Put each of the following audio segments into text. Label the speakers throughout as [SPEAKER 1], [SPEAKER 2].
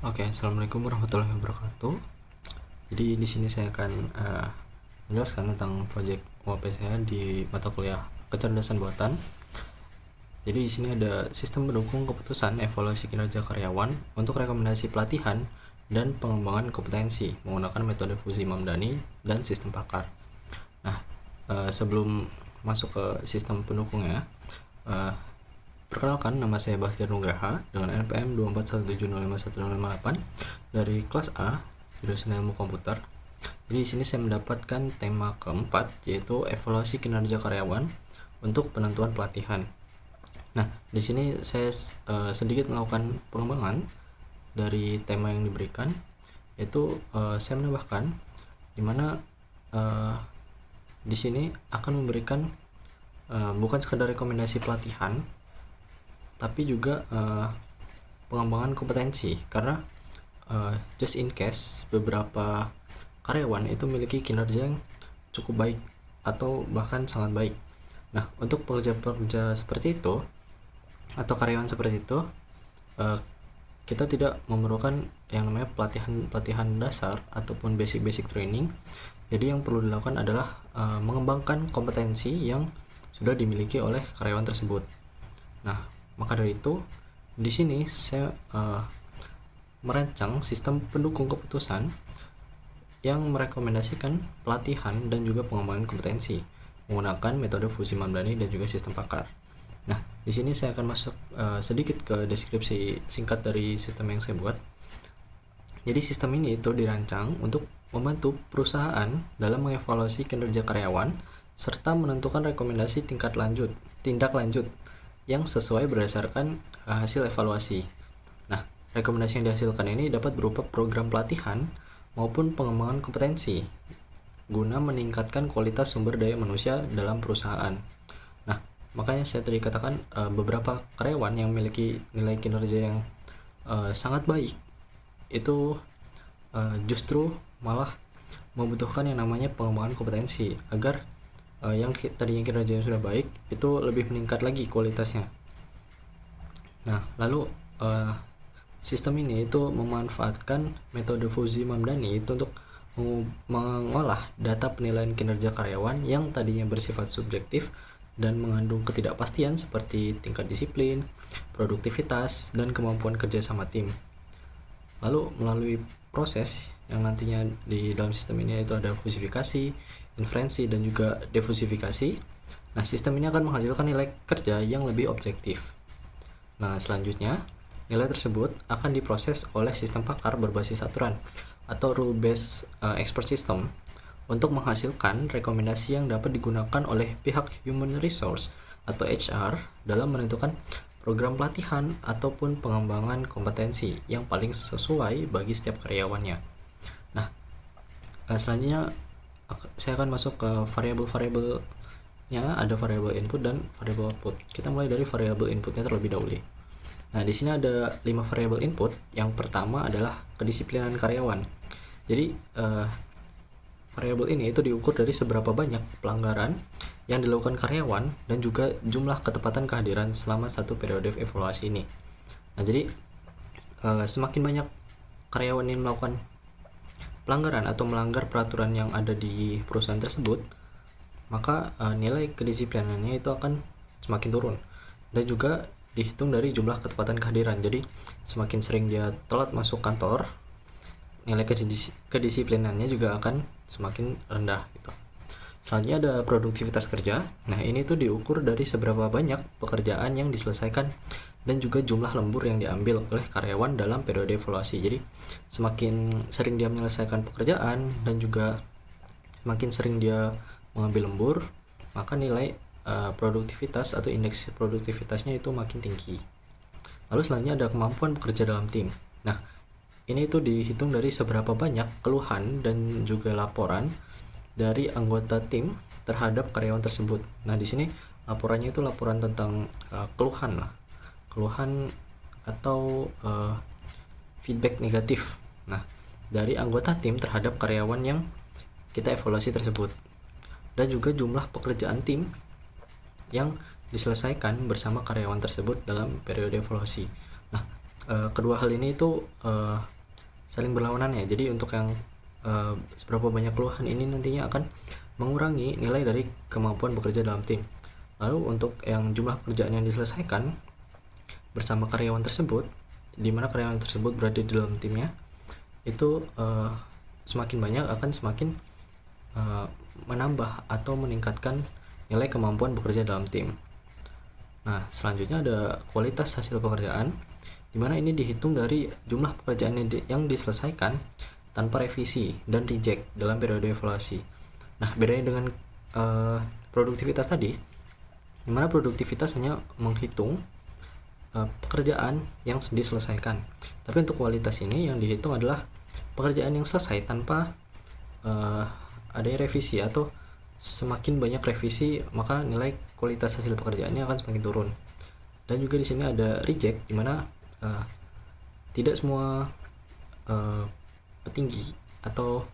[SPEAKER 1] Oke, assalamualaikum warahmatullahi wabarakatuh. Jadi di sini saya akan menjelaskan tentang proyek UAP saya di mata kuliah kecerdasan buatan. Jadi di sini ada sistem pendukung keputusan evaluasi kinerja karyawan untuk rekomendasi pelatihan dan pengembangan kompetensi menggunakan metode Fuzi Mamdani dan sistem pakar. Nah, sebelum masuk ke sistem pendukungnya, perkenalkan, nama saya Bahtiar Nugraha dengan NPM 241705158 dari kelas A, jurusan Ilmu Komputer. Jadi di sini saya mendapatkan tema keempat, yaitu evaluasi kinerja karyawan untuk penentuan pelatihan. Nah, di sini saya sedikit melakukan pengembangan dari tema yang diberikan, yaitu saya menambahkan di mana di sini akan memberikan bukan sekadar rekomendasi pelatihan, tapi juga pengembangan kompetensi, karena just in case beberapa karyawan itu memiliki kinerja yang cukup baik atau bahkan sangat baik. Nah, untuk pekerja-pekerja seperti itu atau karyawan seperti itu, kita tidak memerlukan yang namanya pelatihan dasar ataupun basic training. Jadi yang perlu dilakukan adalah mengembangkan kompetensi yang sudah dimiliki oleh karyawan tersebut. Nah, maka dari itu di sini saya merancang sistem pendukung keputusan yang merekomendasikan pelatihan dan juga pengembangan kompetensi menggunakan metode Fuzi Mamdani dan juga sistem pakar. Nah, di sini saya akan masuk sedikit ke deskripsi singkat dari sistem yang saya buat. Jadi sistem ini itu dirancang untuk membantu perusahaan dalam mengevaluasi kinerja karyawan serta menentukan rekomendasi tindak lanjut yang sesuai berdasarkan hasil evaluasi. Nah, rekomendasi yang dihasilkan ini dapat berupa program pelatihan maupun pengembangan kompetensi guna meningkatkan kualitas sumber daya manusia dalam perusahaan. Nah, makanya saya tadi katakan beberapa karyawan yang memiliki nilai kinerja yang sangat baik itu justru malah membutuhkan yang namanya pengembangan kompetensi agar yang tadinya kinerjanya sudah baik itu lebih meningkat lagi kualitasnya. Nah, lalu sistem ini itu memanfaatkan metode Fuzi Mamdani itu untuk mengolah data penilaian kinerja karyawan yang tadinya bersifat subjektif dan mengandung ketidakpastian seperti tingkat disiplin, produktivitas, dan kemampuan kerja sama tim. Lalu melalui proses yang nantinya di dalam sistem ini itu ada fusifikasi, inferensi, dan juga defusifikasi. Nah, sistem ini akan menghasilkan nilai kerja yang lebih objektif. Nah, selanjutnya nilai tersebut akan diproses oleh sistem pakar berbasis aturan atau rule based expert system untuk menghasilkan rekomendasi yang dapat digunakan oleh pihak human resource atau HR dalam menentukan program pelatihan ataupun pengembangan kompetensi yang paling sesuai bagi setiap karyawannya. Nah, selanjutnya saya akan masuk ke variabel-variabelnya. Ada variabel input dan variabel output. Kita mulai dari variabel inputnya terlebih dahulu. Nah, di sini ada 5 variabel input. Yang pertama adalah kedisiplinan karyawan. Jadi variabel ini itu diukur dari seberapa banyak pelanggaran yang dilakukan karyawan dan juga jumlah ketepatan kehadiran selama satu periode evaluasi ini. Nah, jadi semakin banyak karyawan yang melakukan pelanggaran atau melanggar peraturan yang ada di perusahaan tersebut, maka nilai kedisiplinannya itu akan semakin turun. Dan juga dihitung dari jumlah ketepatan kehadiran. Jadi semakin sering dia telat masuk kantor, nilai kedisiplinannya juga akan semakin rendah gitu. Selanjutnya ada produktivitas kerja. Nah, ini tuh diukur dari seberapa banyak pekerjaan yang diselesaikan dan juga jumlah lembur yang diambil oleh karyawan dalam periode evaluasi. Jadi semakin sering dia menyelesaikan pekerjaan dan juga semakin sering dia mengambil lembur, maka nilai produktivitas atau indeks produktivitasnya itu makin tinggi. Lalu selanjutnya ada kemampuan bekerja dalam tim. Nah, ini itu dihitung dari seberapa banyak keluhan dan juga laporan dari anggota tim terhadap karyawan tersebut. Nah, di sini laporannya itu laporan tentang keluhan atau feedback negatif. Nah, dari anggota tim terhadap karyawan yang kita evaluasi tersebut. Dan juga jumlah pekerjaan tim yang diselesaikan bersama karyawan tersebut dalam periode evaluasi. Nah, kedua hal ini itu saling berlawanan ya. Jadi untuk yang seberapa banyak keluhan ini nantinya akan mengurangi nilai dari kemampuan bekerja dalam tim. Lalu untuk yang jumlah pekerjaan yang diselesaikan bersama karyawan tersebut, di mana karyawan tersebut berada di dalam timnya, itu semakin banyak akan semakin menambah atau meningkatkan nilai kemampuan bekerja dalam tim. Nah, selanjutnya ada kualitas hasil pekerjaan, di mana ini dihitung dari jumlah pekerjaan yang diselesaikan tanpa revisi dan reject dalam periode evaluasi. Nah, bedanya dengan produktivitas tadi, di mana produktivitas hanya menghitung pekerjaan yang diselesaikan. Tapi untuk kualitas ini yang dihitung adalah pekerjaan yang selesai tanpa adanya revisi, atau semakin banyak revisi maka nilai kualitas hasil pekerjaannya akan semakin turun. Dan juga di sini ada reject, di mana tidak semua petinggi atau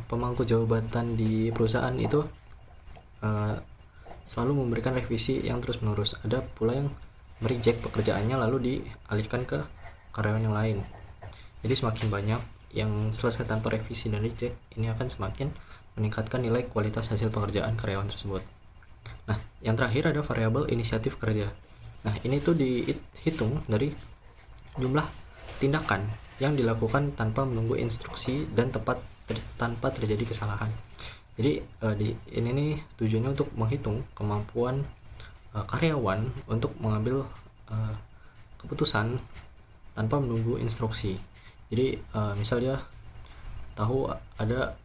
[SPEAKER 1] pemangku jabatan di perusahaan itu selalu memberikan revisi yang terus menerus. Ada pula yang mereject pekerjaannya lalu dialihkan ke karyawan yang lain. Jadi semakin banyak yang selesai tanpa revisi dan reject, ini akan semakin meningkatkan nilai kualitas hasil pekerjaan karyawan tersebut. Nah, yang terakhir ada variabel inisiatif kerja. Nah, ini tuh dihitung dari jumlah tindakan yang dilakukan tanpa menunggu instruksi dan tanpa terjadi kesalahan. Jadi ini nih tujuannya untuk menghitung kemampuan karyawan untuk mengambil keputusan tanpa menunggu instruksi. Jadi misal dia tahu ada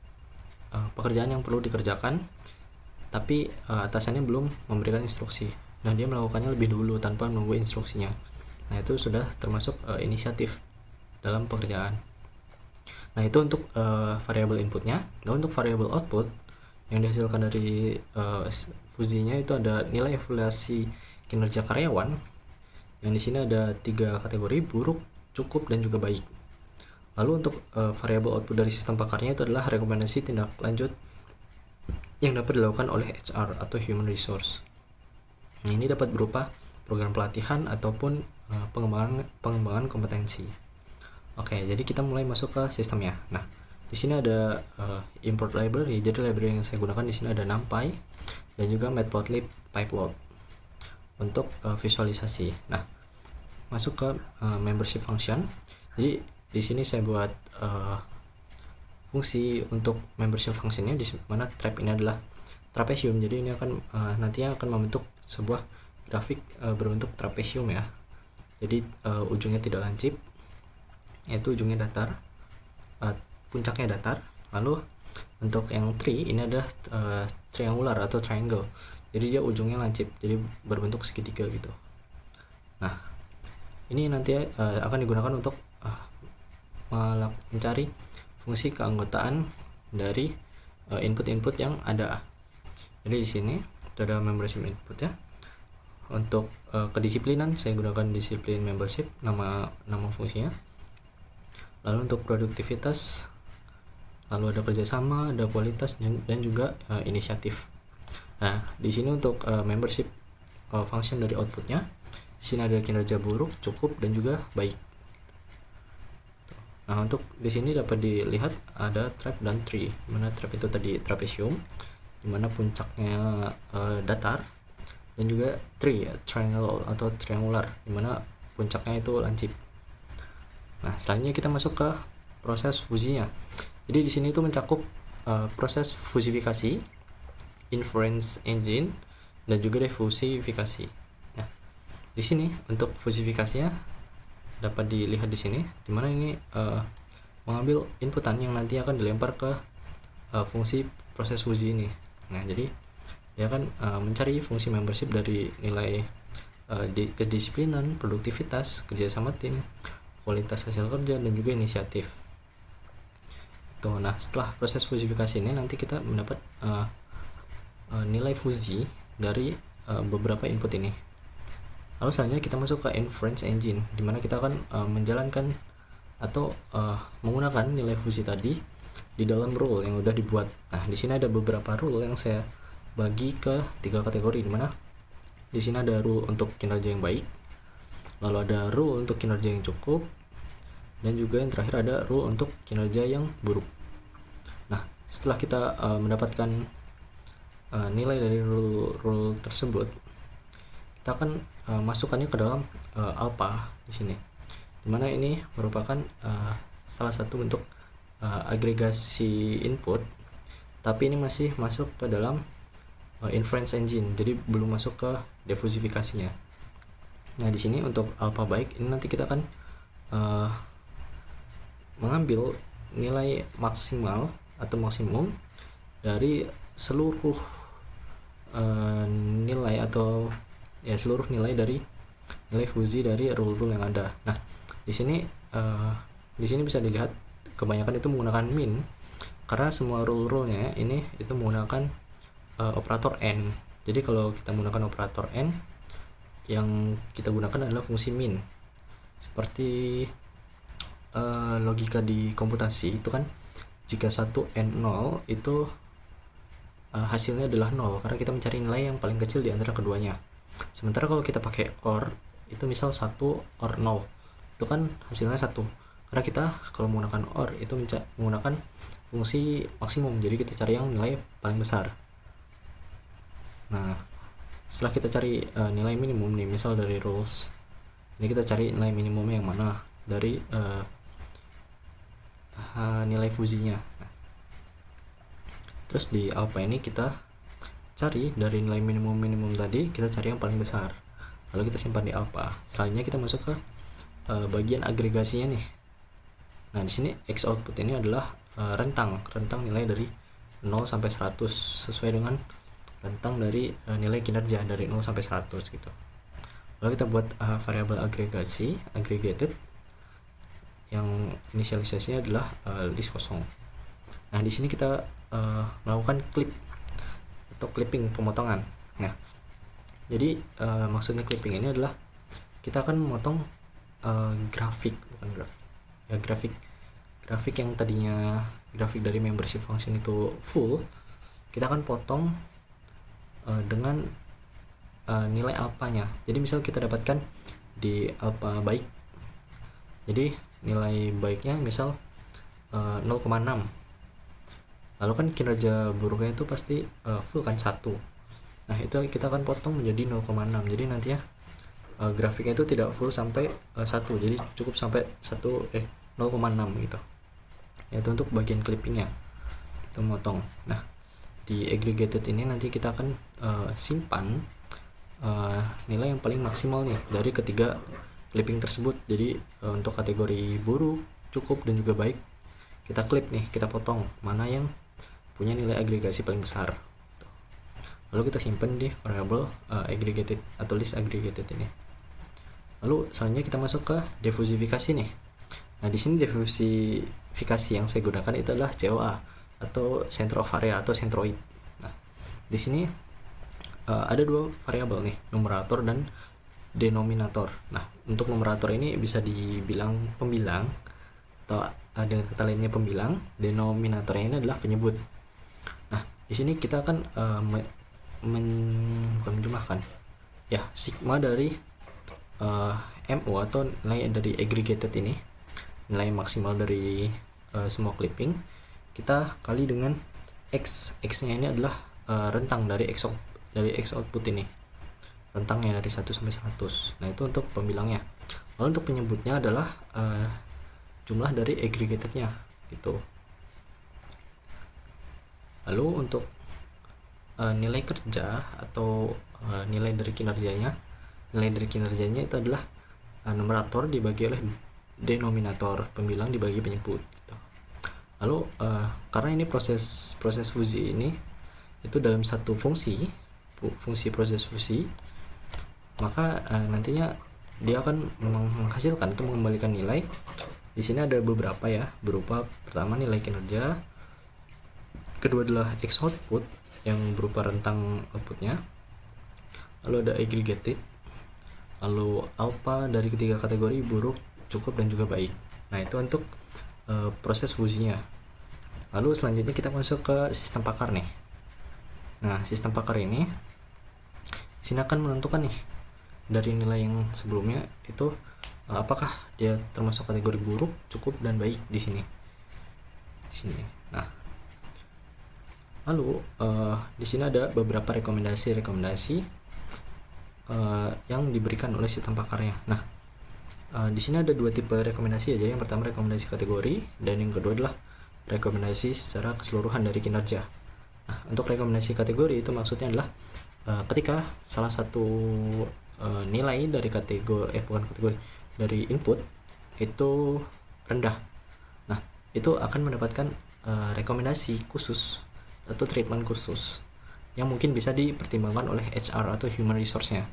[SPEAKER 1] pekerjaan yang perlu dikerjakan, tapi atasannya belum memberikan instruksi. Nah, dia melakukannya lebih dulu tanpa menunggu instruksinya. Nah, itu sudah termasuk inisiatif dalam pekerjaan. Nah, itu untuk variabel inputnya. Dan untuk variabel output yang dihasilkan dari fuzinya itu ada nilai evaluasi kinerja karyawan. Yang di sini ada 3 kategori: buruk, cukup, dan juga baik. Lalu untuk variabel output dari sistem pakarnya itu adalah rekomendasi tindak lanjut yang dapat dilakukan oleh HR atau Human Resource. Nah, ini dapat berupa program pelatihan ataupun pengembangan kompetensi. Oke, jadi kita mulai masuk ke sistemnya. Nah, di sini ada import library. Jadi library yang saya gunakan di sini ada NumPy dan juga Matplotlib Pyplot untuk visualisasi. Nah, masuk ke membership function. Jadi di sini saya buat fungsi untuk membership functionnya, di mana trap ini adalah trapesium. Jadi ini akan nantinya akan membentuk sebuah grafik berbentuk trapesium ya. Jadi ujungnya tidak lancip, yaitu ujungnya datar, puncaknya datar. Lalu untuk yang tree ini adalah triangular atau triangle. Jadi dia ujungnya lancip, jadi berbentuk segitiga gitu. Nah, ini nanti akan digunakan untuk mencari fungsi keanggotaan dari input-input yang ada. Jadi di sini ada membership input ya. Untuk kedisiplinan saya gunakan disiplin membership, nama fungsinya. Lalu untuk produktivitas, lalu ada kerjasama, ada kualitas, dan juga inisiatif. Nah, di sini untuk membership function dari outputnya, di sini ada kinerja buruk, cukup, dan juga baik. Nah, untuk di sini dapat dilihat ada trap dan tree. Dimana trap itu tadi trapesium, dimana puncaknya datar, dan juga tree triangle atau triangular, dimana puncaknya itu lancip. Nah, selanjutnya kita masuk ke proses fusinya. Jadi di sini itu mencakup proses fusifikasi, inference engine, dan juga defusifikasi. Nah, di sini untuk fusifikasinya dapat dilihat di sini, dimana ini mengambil inputan yang nanti akan dilempar ke fungsi proses fusi ini. Nah, jadi dia akan mencari fungsi membership dari nilai kedisiplinan, produktivitas, kerjasama tim, kualitas hasil kerja, dan juga inisiatif. Tuh, nah setelah proses fusifikasi ini nanti kita mendapat nilai fusi dari beberapa input ini. Lalu selanjutnya kita masuk ke inference engine, dimana kita akan menjalankan atau menggunakan nilai fusi tadi di dalam rule yang udah dibuat. Nah, di sini ada beberapa rule yang saya bagi ke 3 kategori, dimana di sini ada rule untuk kinerja yang baik, lalu ada rule untuk kinerja yang cukup, dan juga yang terakhir ada rule untuk kinerja yang buruk. Nah, setelah kita mendapatkan nilai dari rule tersebut, kita akan masukkannya ke dalam alpha di sini, dimana ini merupakan salah satu bentuk agregasi input, tapi ini masih masuk ke dalam inference engine, jadi belum masuk ke diffusifikasinya. Nah, di sini untuk alpha baik ini nanti kita akan mengambil nilai maksimal atau maksimum dari seluruh nilai atau ya seluruh nilai dari nilai fusi dari rule-rule yang ada. Nah, di sini bisa dilihat kebanyakan itu menggunakan min, karena semua rule-rule-nya ini itu menggunakan operator n. Jadi kalau kita menggunakan operator n, yang kita gunakan adalah fungsi min. Seperti logika di komputasi itu kan, jika 1 n 0 itu hasilnya adalah 0, karena kita mencari nilai yang paling kecil di antara keduanya. Sementara kalau kita pakai OR, itu misal 1 OR 0, itu kan hasilnya 1, karena kita kalau menggunakan OR itu menggunakan fungsi maksimum, jadi kita cari yang nilai paling besar. Nah, setelah kita cari nilai minimum nih, misal dari rules ini kita cari nilai minimumnya yang mana dari nilai fusinya. Terus di alpha ini kita cari dari nilai minimum tadi, kita cari yang paling besar, lalu kita simpan di alpha. Selanjutnya kita masuk ke bagian agregasinya nih. Nah, di sini X output ini adalah rentang nilai dari 0 sampai 100 sesuai dengan rentang dari nilai kinerja dari 0 sampai 100 gitu. Lalu kita buat variabel agregasi aggregated yang inisialisasinya adalah list kosong. Nah, di sini kita melakukan clip atau clipping, pemotongan. Nah, jadi maksudnya clipping ini adalah kita akan memotong grafik yang tadinya grafik dari membership function itu full, kita akan potong dengan nilai alpanya. Jadi misal kita dapatkan di alpha baik, jadi nilai baiknya misal 0,6, lalu kan kinerja buruknya itu pasti full kan 1. Nah, itu kita akan potong menjadi 0,6, jadi nantinya grafiknya itu tidak full sampai 1, jadi cukup sampai 0,6 gitu. Itu untuk bagian clippingnya, itu memotong. Nah, di aggregated ini nanti kita akan simpan nilai yang paling maksimal nih dari ketiga clipping tersebut. Jadi untuk kategori buruk, cukup, dan juga baik, kita clip nih, kita potong mana yang punya nilai agregasi paling besar. Lalu kita simpan di variable aggregated atau list aggregated ini. Lalu selanjutnya kita masuk ke diffusifikasi nih. Nah, di sini diffusifikasi yang saya gunakan itu adalah COA atau center of area atau centroid. Nah, di sini ada dua variabel nih, numerator dan denominator. Nah, untuk numerator ini bisa dibilang pembilang atau dengan kata lainnya pembilang. Denominatornya ini adalah penyebut. Nah, di sini kita akan menjumlahkan ya sigma dari MO atau nilai dari aggregated ini, nilai maksimal dari semua clipping, kita kali dengan X-nya ini adalah rentang dari X output ini, rentangnya dari 1 sampai 100. Nah, itu untuk pembilangnya. Lalu untuk penyebutnya adalah jumlah dari aggregatednya gitu. Lalu untuk nilai kerja atau nilai dari kinerjanya itu adalah numerator dibagi oleh denominator, pembilang dibagi penyebut gitu. Lalu karena ini proses fusi ini itu dalam satu fungsi proses fusi, maka nantinya dia akan menghasilkan atau mengembalikan nilai. Di sini ada beberapa ya, berupa pertama nilai kinerja, kedua adalah X output yang berupa rentang outputnya, lalu ada aggregated, lalu alpha dari ketiga kategori buruk, cukup, dan juga baik. Nah, itu untuk proses fusinya. Lalu selanjutnya kita masuk ke sistem pakar nih. Nah, sistem pakar ini sini akan menentukan nih dari nilai yang sebelumnya itu apakah dia termasuk kategori buruk, cukup, dan baik di sini. Nah, lalu di sini ada beberapa rekomendasi yang diberikan oleh sistem pakarnya. Nah, di sini ada dua tipe rekomendasi aja. Yang pertama rekomendasi kategori, dan yang kedua adalah rekomendasi secara keseluruhan dari kinerja. Nah, untuk rekomendasi kategori itu maksudnya adalah ketika salah satu nilai dari dari input itu rendah, nah itu akan mendapatkan rekomendasi khusus atau treatment khusus yang mungkin bisa dipertimbangkan oleh HR atau human resource-nya.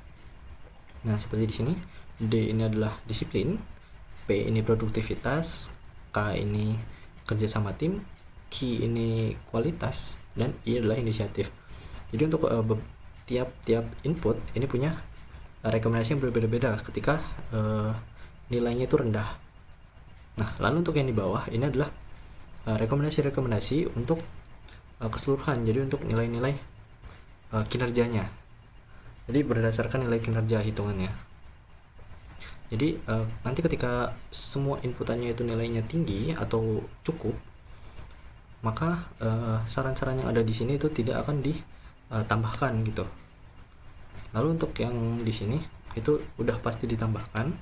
[SPEAKER 1] Nah, seperti di sini, D ini adalah disiplin, P ini produktivitas, K ini kerjasama tim, Q ini kualitas, dan I adalah inisiatif. Jadi untuk tiap input ini punya rekomendasi yang berbeda-beda ketika nilainya itu rendah. Nah, lalu untuk yang di bawah ini adalah rekomendasi untuk keseluruhan, jadi untuk nilai-nilai kinerjanya, jadi berdasarkan nilai kinerja hitungannya. Jadi nanti ketika semua inputannya itu nilainya tinggi atau cukup, maka saran-saran yang ada di sini itu tidak akan ditambahkan gitu. Lalu untuk yang di sini itu udah pasti ditambahkan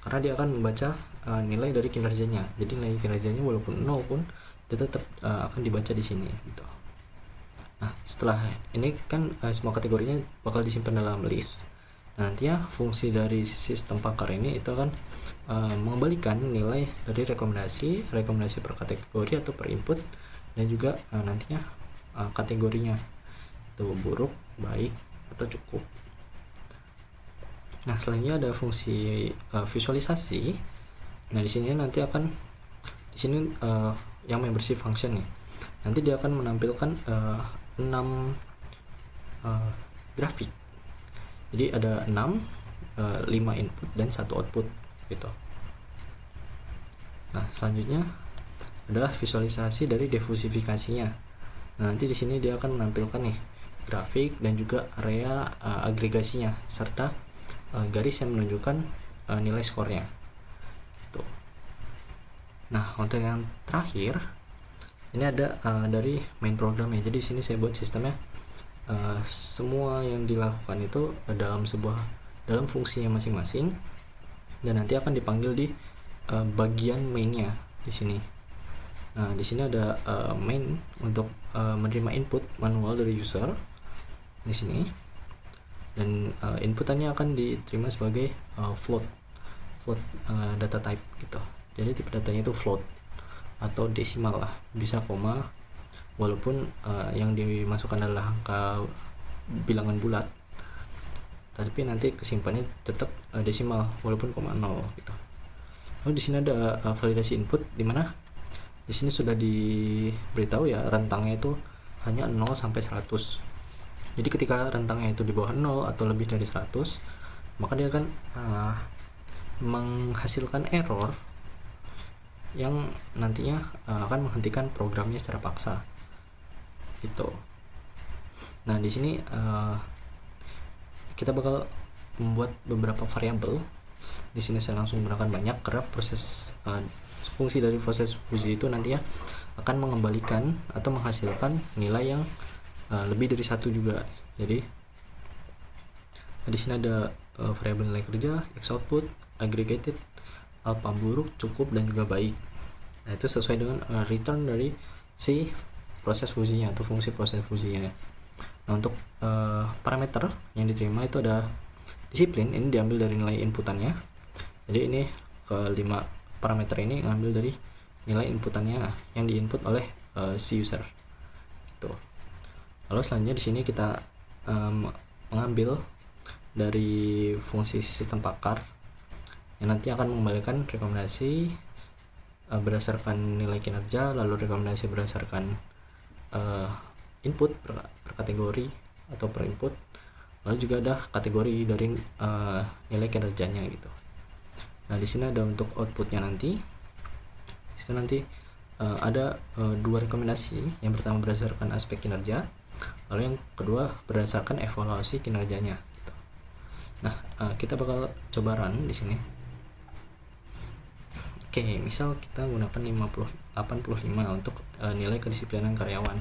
[SPEAKER 1] karena dia akan membaca nilai dari kinerjanya. Jadi nilai kinerjanya walaupun 0 pun dia tetap akan dibaca di sini gitu. Nah, setelah ini kan semua kategorinya bakal disimpan dalam list. Nah, nantinya fungsi dari sistem pakar ini itu akan mengembalikan nilai dari rekomendasi per kategori atau per input, dan juga nantinya kategorinya itu buruk, baik, atau cukup. Nah, selanjutnya ada fungsi visualisasi. Nah, di sini nanti akan yang membership function nih. Nanti dia akan menampilkan 6 grafik. Jadi ada 6, 5 input dan 1 output gitu. Nah, selanjutnya adalah visualisasi dari diffusifikasinya. Nah, nanti di sini dia akan menampilkan nih grafik dan juga area agregasinya serta garis yang menunjukkan nilai skornya. Tuh. Nah, untuk yang terakhir ini ada dari main programnya. Jadi di sini saya buat sistemnya semua yang dilakukan itu dalam fungsinya masing-masing, dan nanti akan dipanggil di bagian mainnya di sini. Nah, di sini ada main untuk menerima input manual dari user di sini, dan inputannya akan diterima sebagai float data type gitu. Jadi tipe datanya itu float atau desimal lah, bisa koma, walaupun yang dimasukkan adalah angka bilangan bulat, tapi nanti kesimpannya tetap desimal walaupun koma 0 gitu. Lalu di sini ada validasi input, di mana di sini sudah diberitahu ya rentangnya itu hanya 0 sampai 100. Jadi ketika rentangnya itu di bawah 0 atau lebih dari 100, maka dia akan menghasilkan error yang nantinya akan menghentikan programnya secara paksa gitu. Nah, di sini kita bakal membuat beberapa variabel. Di sini saya langsung menggunakan banyak karena fungsi dari proses fusi itu nantinya akan mengembalikan atau menghasilkan nilai yang lebih dari 1 juga. Jadi di sini ada variabel nilai kerja, X output, aggregated, alpha buruk, cukup, dan juga baik. Nah, itu sesuai dengan return dari si proses fusinya atau fungsi proses fusinya. Nah, untuk parameter yang diterima itu ada disiplin, ini diambil dari nilai inputannya. Jadi ini ke-5 parameter ini ngambil dari nilai inputannya yang diinput oleh si user gitu. Lalu selanjutnya di sini kita mengambil dari fungsi sistem pakar yang nanti akan mengembalikan rekomendasi berdasarkan nilai kinerja, lalu rekomendasi berdasarkan input per kategori atau per input, lalu juga ada kategori dari nilai kinerjanya gitu. Nah, di sini ada untuk outputnya nanti. Di sini nanti ada 2 rekomendasi. Yang pertama berdasarkan aspek kinerja, lalu yang kedua berdasarkan evaluasi kinerjanya gitu. Nah, kita bakal coba run di sini. Oke, misal kita gunakan 85 untuk nilai kedisiplinan karyawan.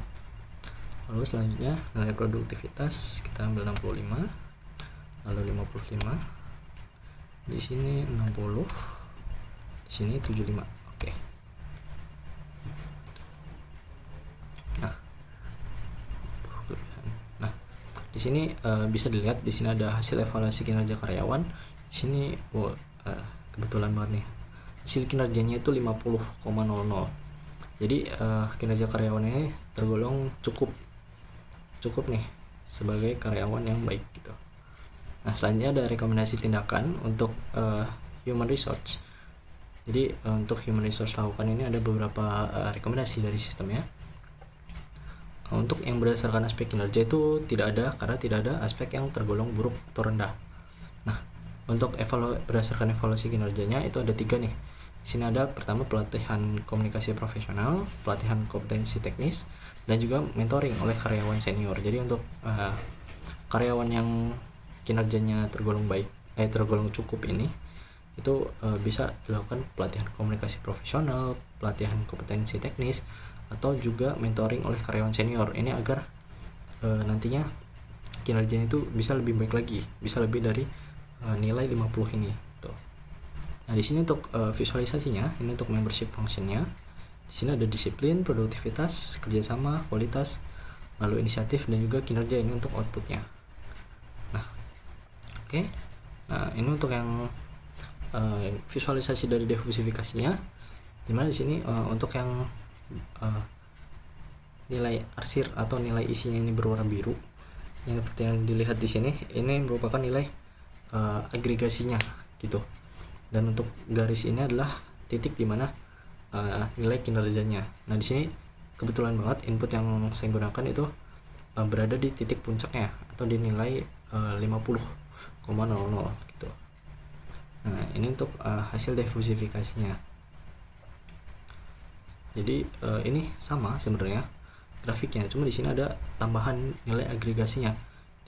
[SPEAKER 1] Lalu selanjutnya nilai produktivitas kita ambil 65, lalu 55, di sini 60, di sini 75. Oke. Nah, di sini bisa dilihat di sini ada hasil evaluasi kinerja karyawan. Di sini kebetulan banget nih. Hasil kinerjanya itu 50,00. Jadi kinerja karyawan ini tergolong cukup nih sebagai karyawan yang baik gitu. Nah, selanjutnya ada rekomendasi tindakan untuk human resource. Jadi untuk human resource lakukan ini ada beberapa rekomendasi dari sistemnya. Untuk yang berdasarkan aspek kinerja itu tidak ada, karena tidak ada aspek yang tergolong buruk atau rendah. Nah, untuk berdasarkan evaluasi kinerjanya itu ada 3 nih. Di sini ada pertama pelatihan komunikasi profesional, pelatihan kompetensi teknis, dan juga mentoring oleh karyawan senior. Jadi untuk karyawan yang kinerjanya tergolong baik, tergolong cukup ini, itu bisa dilakukan pelatihan komunikasi profesional, pelatihan kompetensi teknis, atau juga mentoring oleh karyawan senior. Ini agar nantinya kinerjanya itu bisa lebih baik lagi, bisa lebih dari nilai 50 ini. Nah, di sini untuk visualisasinya, ini untuk membership functionnya. Di sini ada disiplin, produktivitas, kerjasama, kualitas, lalu inisiatif, dan juga kinerja. Ini untuk outputnya. Nah, oke. Nah, ini untuk yang visualisasi dari diversifikasinya. Dimana di sini untuk yang nilai arsir atau nilai isinya ini berwarna biru, yang seperti yang dilihat di sini, ini merupakan nilai agregasinya gitu. Dan untuk garis ini adalah titik di mana nilai kinerjanya. Nah, di sini kebetulan banget input yang saya gunakan itu berada di titik puncaknya atau di nilai 50,00 gitu. Nah, ini untuk hasil diversifikasinya. Jadi ini sama sebenarnya grafiknya, cuma di sini ada tambahan nilai agregasinya,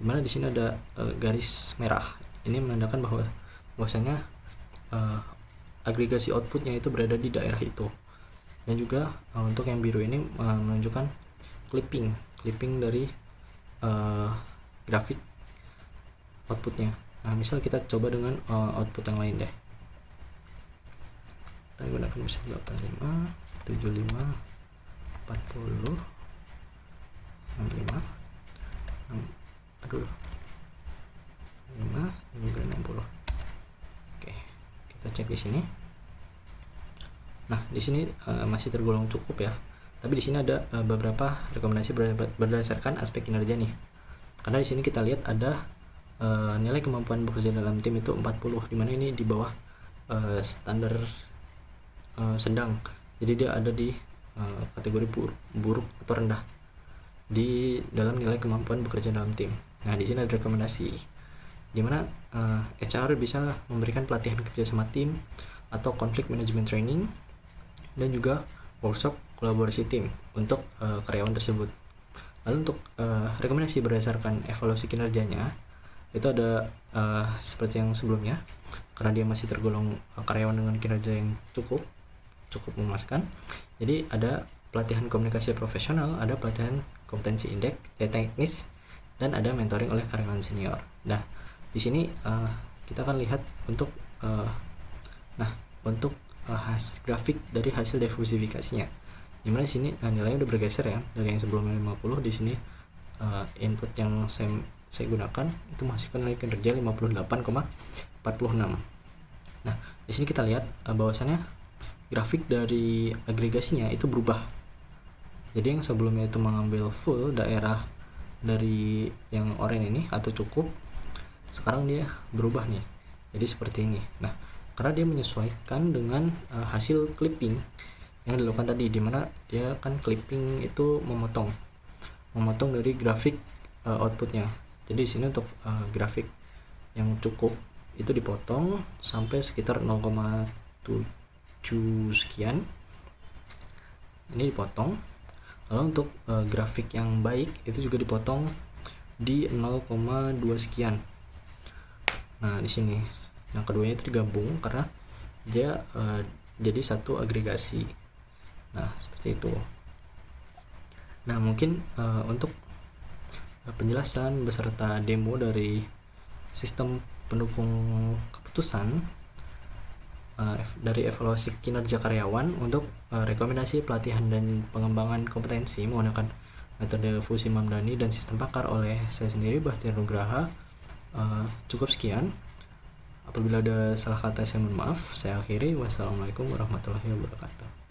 [SPEAKER 1] dimana di sini ada garis merah. Ini menandakan bahwasanya agregasi outputnya itu berada di daerah itu. Dan juga untuk yang biru ini menunjukkan clipping dari grafik outputnya. Nah, misal kita coba dengan output yang lain deh. Kita gunakan misal 85, 75, 40, 65, 5, juga 60. Oke, kita cek di sini. Nah, di sini masih tergolong cukup ya. Tapi di sini ada beberapa rekomendasi berdasarkan aspek kinerja nih. Karena di sini kita lihat ada nilai kemampuan bekerja dalam tim itu 40, dimana ini di bawah standar sedang. Jadi dia ada di kategori buruk atau rendah di dalam nilai kemampuan bekerja dalam tim. Nah, di sini ada rekomendasi di mana HR bisa memberikan pelatihan kerja sama tim atau conflict management training, dan juga workshop kolaborasi tim untuk karyawan tersebut. Lalu untuk rekomendasi berdasarkan evaluasi kinerjanya itu ada seperti yang sebelumnya, karena dia masih tergolong karyawan dengan kinerja yang cukup memuaskan. Jadi ada pelatihan komunikasi profesional, ada pelatihan kompetensi indeks teknis, dan ada mentoring oleh karyawan senior. Nah, di sini kita akan lihat untuk grafik dari hasil diversifikasinya. Dimana di sini nilainya udah bergeser ya, dari yang sebelumnya 50, di sini input yang saya gunakan itu menghasilkan nilai kinerja 58,46. Nah, di sini kita lihat bahwasannya grafik dari agregasinya itu berubah. Jadi yang sebelumnya itu mengambil full daerah dari yang oranye ini atau cukup, sekarang dia berubah nih. Jadi seperti ini. Nah, karena dia menyesuaikan dengan hasil clipping yang dilakukan tadi, dimana dia kan clipping itu memotong dari grafik outputnya. Jadi di sini untuk grafik yang cukup itu dipotong sampai sekitar 0,7 sekian. Ini dipotong. Lalu untuk grafik yang baik itu juga dipotong di 0,2 sekian. Nah, di sini. Nah, keduanya itu digabung karena dia jadi satu agregasi. Nah, seperti itu. Nah, mungkin untuk penjelasan beserta demo dari sistem pendukung keputusan dari evaluasi kinerja karyawan untuk rekomendasi pelatihan dan pengembangan kompetensi menggunakan metode Fusi Mamdani dan sistem pakar oleh saya sendiri, Bahtiar Nugraha. Cukup sekian. Apabila ada salah kata saya mohon maaf. Saya akhiri. Wassalamualaikum warahmatullahi wabarakatuh.